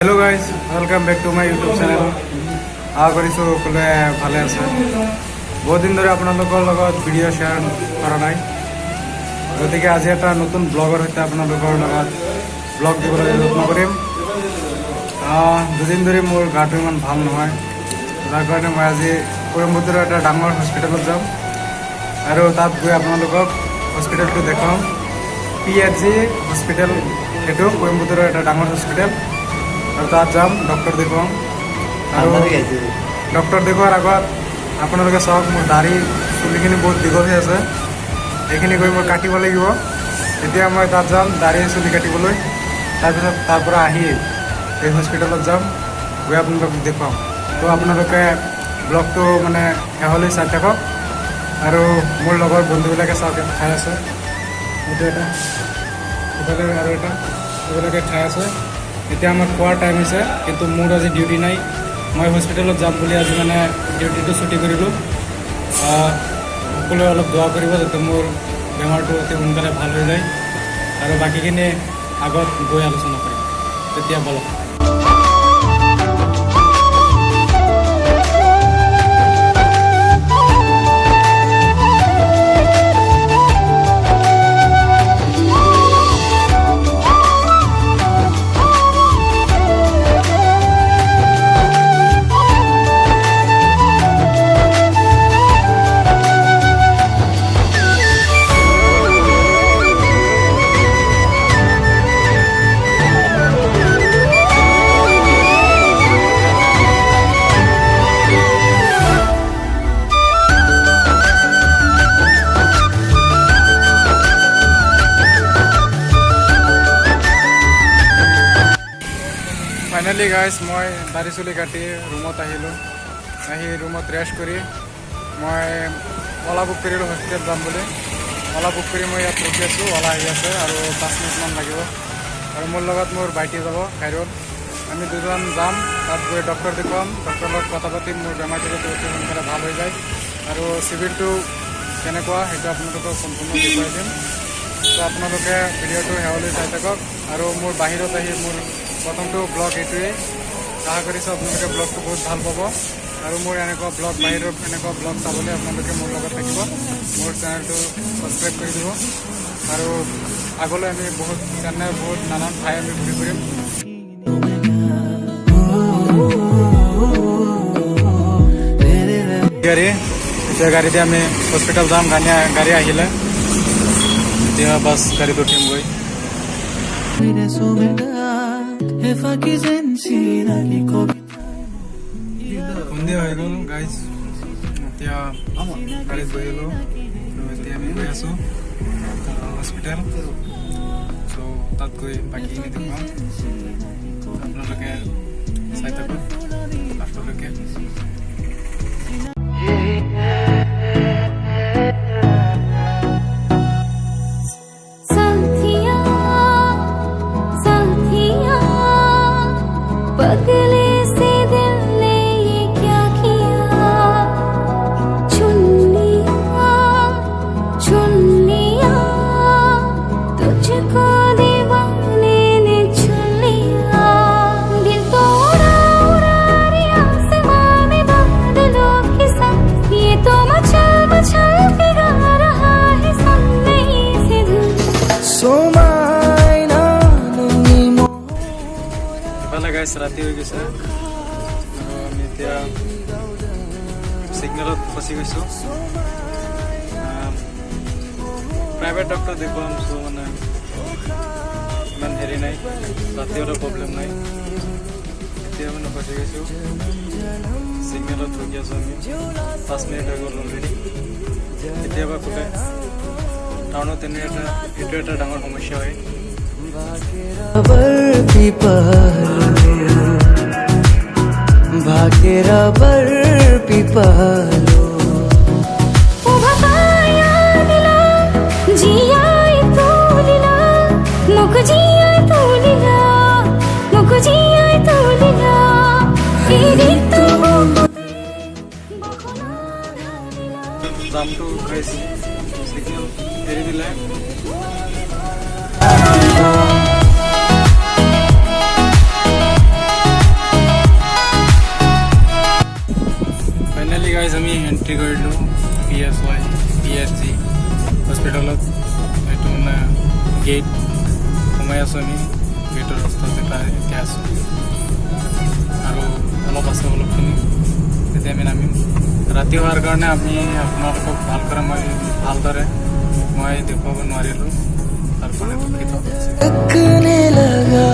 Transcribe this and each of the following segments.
Hello guys welcome back to my YouTube channel. आशा करिছোঁ সকলোৱে ভালে আছে। বহুত দিন ধৰে আপোনালোকৰ লগত ভিডিঅ' শ্বেয়াৰ কৰা নাই, গতিকে আজি এটা নতুন ব্লগৰ সৈতে আপোনালোকৰ লগত ব্লগ দিবলৈ যত্ন কৰিম। দুদিন ধৰি মোৰ গাটো ইমান ভাল নহয়, যাৰ কাৰণে মই আজি কইম্বাটুৰৰ এটা ডাঙৰ হস্পিটেলত যাম আৰু তাত গৈ আপোনালোকক হস্পিটেলটো দেখাম। PHG হস্পিটেল, সেইটো কইম্বাটুৰৰ এটা ডাঙৰ হস্পিটেল। আৰু তাত যাম, ডক্টৰ দেখুৱাম। আৰু ডক্টৰ দেখুৱাৰ আগত আপোনালোকে চাওক, মোৰ দাড়ি চুলিখিনি বহুত দীঘল হৈ আছে, এইখিনি গৈ মই কাটিব লাগিব। এতিয়া মই তাত যাম দাড়ি চুলি কাটিবলৈ, তাৰপিছত তাৰ পৰা আহি এই হস্পিটেলত যাম, গৈ আপোনালোকক দেখুৱাম। তো আপোনালোকে ব্লগটো মানে শেষলৈ চাই থাকক। আৰু মোৰ লগৰ বন্ধুবিলাকে চাওক, খাই আছে, এইটো এটা, ইফালে আৰু এটা, এইবিলাকে খাই আছে। এতিয়া আমাৰ খোৱাৰ টাইম হৈছে, কিন্তু মোৰ আজি ডিউটি নাই। মই হস্পিটেলত যাম বুলি আজি মানে ডিউটিটো ছুটি কৰিলোঁ। সকলোৱে অলপ দোৱা কৰিব যাতে মোৰ বেমাৰটো অতি সোনকালে ভাল হৈ যায়, আৰু বাকীখিনি আগত গৈ আলোচনা কৰিম। তেতিয়া বলক। ফাইনেলি গাইজ, মই দাড়ি চুলি কাটি ৰুমত আহিলোঁ। আহি ৰুমত ৰেষ্ট কৰি মই অলা বুক কৰিলোঁ হস্পিটেল যাম বুলি। অলা বুক কৰি মই ইয়াত ৰখি আছোঁ, অলা আহি আছে আৰু 5 মিনিটমান লাগিব। আৰু মোৰ লগত মোৰ ভাইটি যাব, খাইৰুল। আমি দুজন যাম, তাত গৈ ডক্টৰ দেখুৱাম। ডক্টৰৰ লগত কথা পাতিম, মোৰ বেমাৰটো যাতে অতি সোনকালে ভাল হৈ যায়, আৰু চিভিলটো কেনেকুৱা সেইটো আপোনালোকক সম্পূৰ্ণ দেখুৱাই দিম। তো আপোনালোকে ভিডিঅ'টো শেষলৈ চাই থাকক। আৰু মোৰ বাহিৰত আহি মোৰ প্ৰথমটো ব্লগ এইটোৱেই। আশা কৰিছোঁ আপোনালোকে ব্লগটো বহুত ভাল পাব, আৰু মোৰ এনেকুৱা ব্লগ, বাহিৰৰ এনেকুৱা ব্লগ চাবলৈ আপোনালোকে মোৰ লগত থাকিব। মোৰ চেনেলটো ছাবস্ক্ৰাইব কৰি দিব, আৰু আগলৈ আমি চেন্নাইৰ বহুত নানান ঠাই আমি ঘূৰি ফুৰিম। এতিয়া গাড়ীতে আমি হস্পিটেল যাম। গাড়ী আহিলে এতিয়া বাছ গাড়ীত উঠিম গৈ। সন্ধিয়া হৈ গ'ল গাইজ, এতিয়া গাড়ীত বহিলোঁ। এতিয়া আমি গৈ আছোঁ হস্পিটেল। চ' তাত গৈ বাকীখিনি দেখুৱাম, আপোনালোকে চাই থাকক লাষ্টলৈকে। ৰাতি হৈ গৈছে, আৰু আমি এতিয়া চিগনেলত ফচি গৈছোঁ। প্ৰাইভেট ডক্টৰ দেখুৱাম, চ' মানে ইমান হেৰি নাই, ৰাতিৰো প্ৰব্লেম নাই। এতিয়া মানে ফচি গৈছোঁ, চিগনেলত ৰখি আছোঁ আমি। 5 মিনিট হৈ গ'ল অলৰেডি। কেতিয়াবা খোলে টাউনত এইটো এটা ডাঙৰ সমস্যা হয়। भागेरा बर पिपालो জামটো খাইছে, চিগনেল এৰি দিলে। এণ্ট্ৰি কৰিলোঁ PSY PHG হস্পিটেলত। এইটো মানে গেট সোমাই আছোঁ আমি, গেটৰ ৰাস্তাত এতিয়া আছোঁ আৰু অলপ আছে অলপখিনি, তেতিয়া আমি নামিম। ৰাতি হোৱাৰ কাৰণে আমি আপোনালোকক ভালদৰে মই দেখুৱাব নোৱাৰিলোঁ, তাৰ কাৰণে দুঃখিত। रखने लगा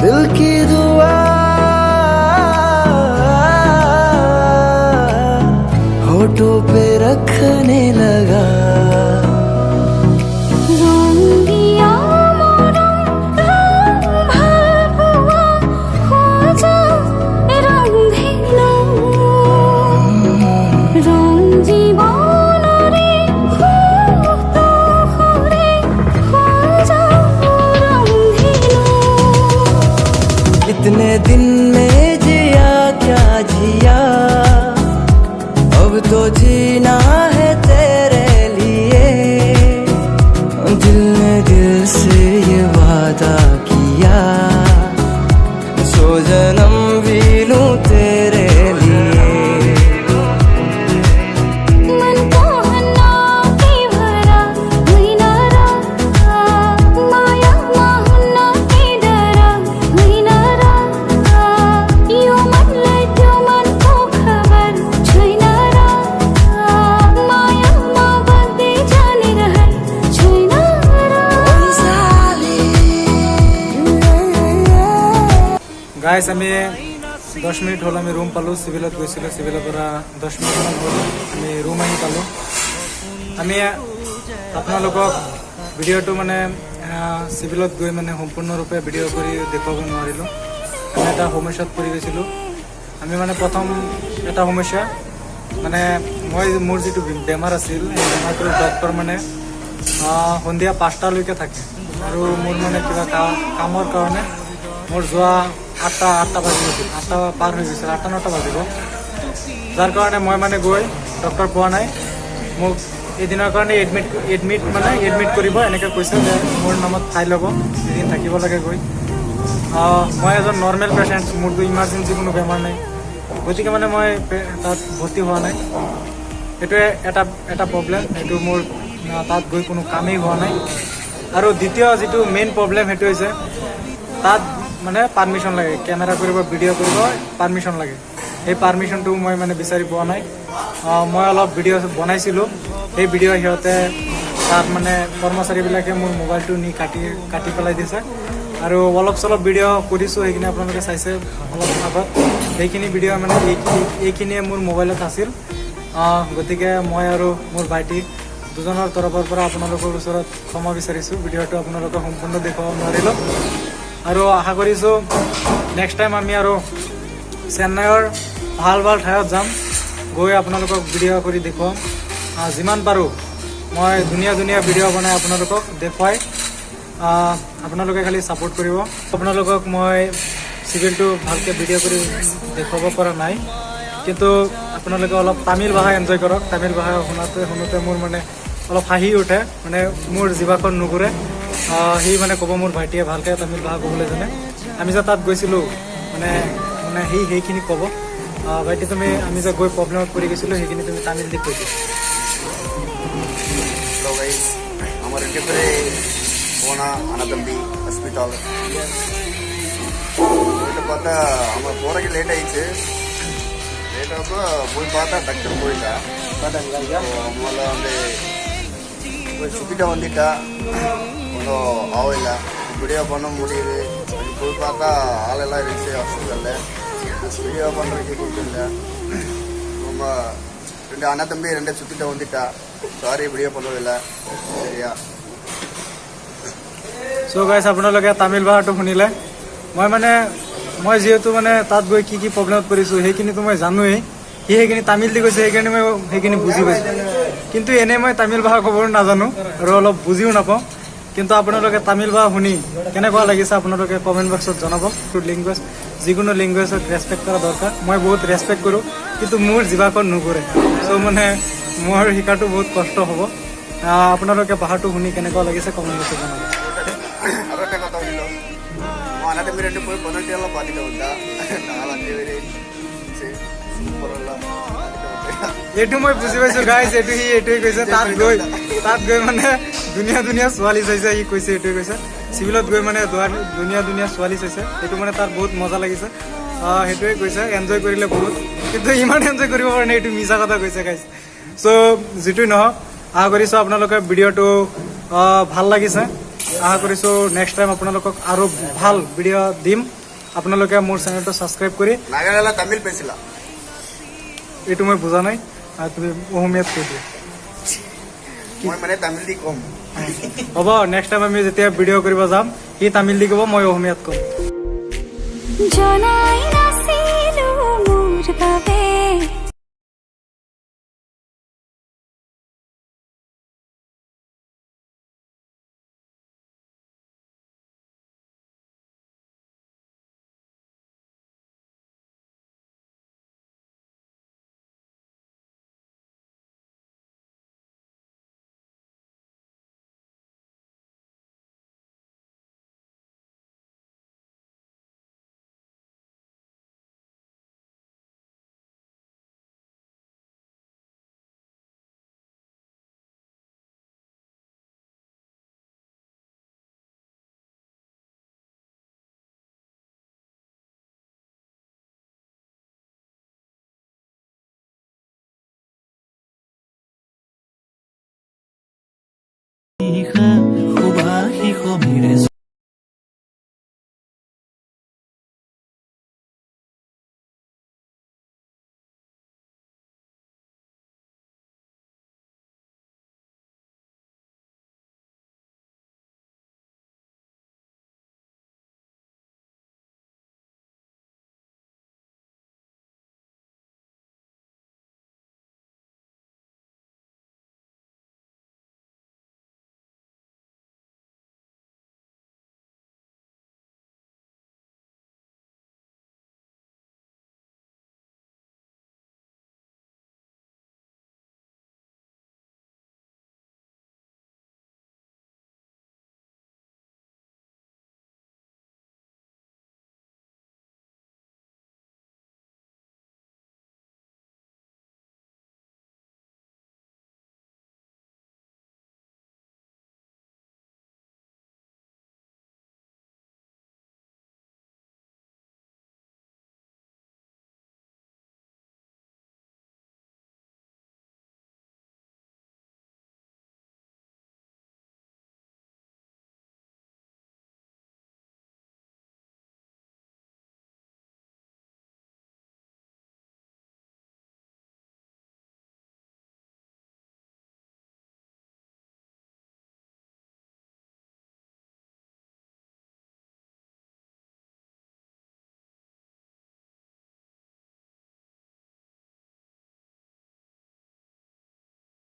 दिल की दुआ होठों पे रखने लगा। इतने दिन में जिया क्या जिया, अब तो जीना है तेरे लिए। दिल ने दिल से ये वादा किया, सो जन्म भी लूं तेरे लिए। গাইজ আমি 10 মিনিট হ'ল আমি ৰুম পালোঁ। চিভিলত গৈছিলোঁ, চিভিলৰ পৰা 10 মিনিটমান হ'ল আমি ৰুম আহি পালোঁ। আমি আপোনালোকক ভিডিঅ'টো মানে চিভিলত গৈ মানে সম্পূৰ্ণৰূপে ভিডিঅ' কৰি দেখুৱাব নোৱাৰিলোঁ। আমি এটা সমস্যাত পৰি গৈছিলোঁ। আমি মানে প্ৰথম এটা সমস্যা মানে মোৰ যিটো বেমাৰ আছিল, সেই বেমাৰটোৰ ডক্টৰ মানে সন্ধিয়া 5টালৈকে থাকে আৰু মোৰ মানে কিবা কামৰ কাৰণে মোৰ যোৱা 8টা বাজি গৈছিল, 8টা পাৰ হৈ গৈছিল, 8-9টা বাজিব। যাৰ কাৰণে মই মানে গৈ ডক্টৰ পোৱা নাই। মোক এদিনৰ কাৰণে এডমিট কৰিব এনেকৈ কৈছে যে মোৰ নামত ফাইল হ'ব, এদিন থাকিব লাগে গৈ। মই এজন নৰ্মেল পেচেণ্ট, মোৰতো ইমাৰ্জেঞ্চি কোনো বেমাৰ নাই, গতিকে মানে মই তাত ভৰ্তি হোৱা নাই। এইটোৱে এটা প্ৰব্লেম, এইটো মোৰ তাত গৈ কোনো কামেই হোৱা নাই। আৰু দ্বিতীয় যিটো মেইন প্ৰব্লেম সেইটো হৈছে তাত মানে পাৰ্মিশ্যন লাগে, কেমেৰা কৰিব, ভিডিঅ' কৰিব পাৰ্মিশ্যন লাগে। সেই পাৰ্মিশ্যনটো মই মানে বিচাৰি পোৱা নাই। মই অলপ ভিডিঅ' বনাইছিলোঁ, সেই ভিডিঅ' সিহঁতে তাত মানে কৰ্মচাৰীবিলাকে মোৰ মোবাইলটো নি কাটি পেলাই দিছে। আৰু অলপ চলপ ভিডিঅ' কৰিছোঁ, সেইখিনি আপোনালোকে চাইছে অলপ আগত। সেইখিনি ভিডিঅ' মানে এইখিনিয়ে মোৰ মোবাইলত আছিল। গতিকে মই আৰু মোৰ ভাইটি দুজনৰ তৰফৰ পৰা আপোনালোকৰ ওচৰত ক্ষমা বিচাৰিছোঁ, ভিডিঅ'টো আপোনালোকে সম্পূৰ্ণ দেখুৱাব নোৱাৰিলোঁ। আৰু আশা কৰিছোঁ নেক্সট টাইম আমি আৰু চেন্নাইৰ ভাল ঠাইত যাম, গৈ আপোনালোকক ভিডিঅ' কৰি দেখুৱাম। যিমান পাৰোঁ মই ধুনীয়া ভিডিঅ' বনাই আপোনালোকক দেখুৱাই, আপোনালোকে খালি ছাপোৰ্ট কৰিব। আপোনালোকক মই চিভিলটো ভালকৈ ভিডিঅ' কৰি দেখুৱাব পৰা নাই, কিন্তু আপোনালোকে অলপ তামিল ভাষা এনজয় কৰক। তামিল ভাষা শুনোতে মোৰ মানে অলপ হাঁহি উঠে, মানে মোৰ জিভাখন নুঘূৰে। সি মানে ক'ব মোৰ ভাইটিয়ে ভালকৈ তামিল ভাষা ক'বলৈ জানে। আমি যে তাত গৈছিলোঁ মানে সেইখিনি ক'ব, ভাইটি আমি যে গৈ প্ৰব্লেমত পৰি গৈছিলোঁ সেইখিনি তুমি তামিল দি কৈ দিও। Hello guys, আমার একেবারে போனா அனதம்பி ஹாஸ்பிட்டல் போயிட்டு பார்த்தா আমার போறதுக்கு லேட் ஆயிடுச்சு. லேட் ஆகப்போ போய் பார்த்தா டாக்டர் போயிட்டா. முதல்ல வந்து போய் சுத்திட்ட வந்துட்டா, ஒன்றும் ஆகல, வீடியோ பண்ண முடியுது. போய் பார்த்தா ஆளெல்லாம் இருந்துச்சு ஹாஸ்பிட்டலில், வீடியோ பண்ணுறதுக்கு கொடுத்துல ரொம்ப ரெண்டு அண்ணா தம்பி சுத்திட்ட வந்துட்டா. சாரி ভিডিও பண்ணுறதில்ல, சரிয়া? চ' গাইছ আপোনালোকে তামিল ভাষাটো শুনিলে। মই যিহেতু মানে তাত গৈ কি প্ৰব্লেমত পৰিছোঁ সেইখিনিতো মই জানোৱেই। সি সেইখিনি তামিল দি কৈছে, সেইকাৰণে মই সেইখিনি বুজি পাইছোঁ। কিন্তু এনেই মই তামিল ভাষা ক'ব নাজানো আৰু অলপ বুজিও নাপাওঁ। কিন্তু আপোনালোকে তামিল ভাষা শুনি কেনেকুৱা লাগিছে আপোনালোকে কমেণ্ট বক্সত জনাব। লেংগুৱেজ যিকোনো লেংগুৱেজক ৰেচপেক্ট কৰা দৰকাৰ। মই বহুত ৰেচপেক্ট কৰোঁ, কিন্তু মোৰ জিভাখন নুঘূৰে। চ' মানে মোৰ শিকাটো বহুত কষ্ট হ'ব। আপোনালোকে ভাষাটো শুনি কেনেকুৱা লাগিছে কমেণ্ট বক্সত জনাব। আৰু এটা কথা শুনিলোঁ, মই আনা তম্বি ரெண்டு போய் 18 பார்த்துட்டு வந்தா, 4 பேர் এইটো মই বুজি পাইছো গাইজ, এইটো সি এইটোৱে কৈছে। তাত গৈ মানে ধুনীয়া ছোৱালী চাইছে, সি কৈছে এইটোৱে কৈছে। চিভিলত গৈ মানে ধুনীয়া ছোৱালী চাইছে, সেইটো মানে তাৰ বহুত মজা লাগিছে। সেইটোৱে কৈছে, এনজয় কৰিলে বহুত, কিন্তু ইমান এনজয় কৰিব পৰা নাই, এইটো মিছা কথা কৈছে গাইজ। চ' যিটোৱে নহওক, আশা কৰিছোঁ আপোনালোকে ভিডিঅ'টো ভাল লাগিছে। আশা কৰিছোঁ নেক্সট টাইম আপোনালোকক আৰু ভাল ভিডিঅ' দিম। আপোনালোকে মোৰ চেনেলটো ছাবস্ক্ৰাইব কৰি। নাগালেণ্ডত তামিল পাইছিলা? এইটো মই বুজা নাই, তুমি অসমীয়াত কৈ দিয়া। মই মানে তামিল দি কম। হ'ব, নেক্সট টাইম আমি যেতিয়া ভিডিঅ' কৰিব যাম, সি তামিল দি ক'ব, মই অসমীয়াত ক'ম। জনাই নাছিলো মোৰ বাবে সুবাসী সমীৰে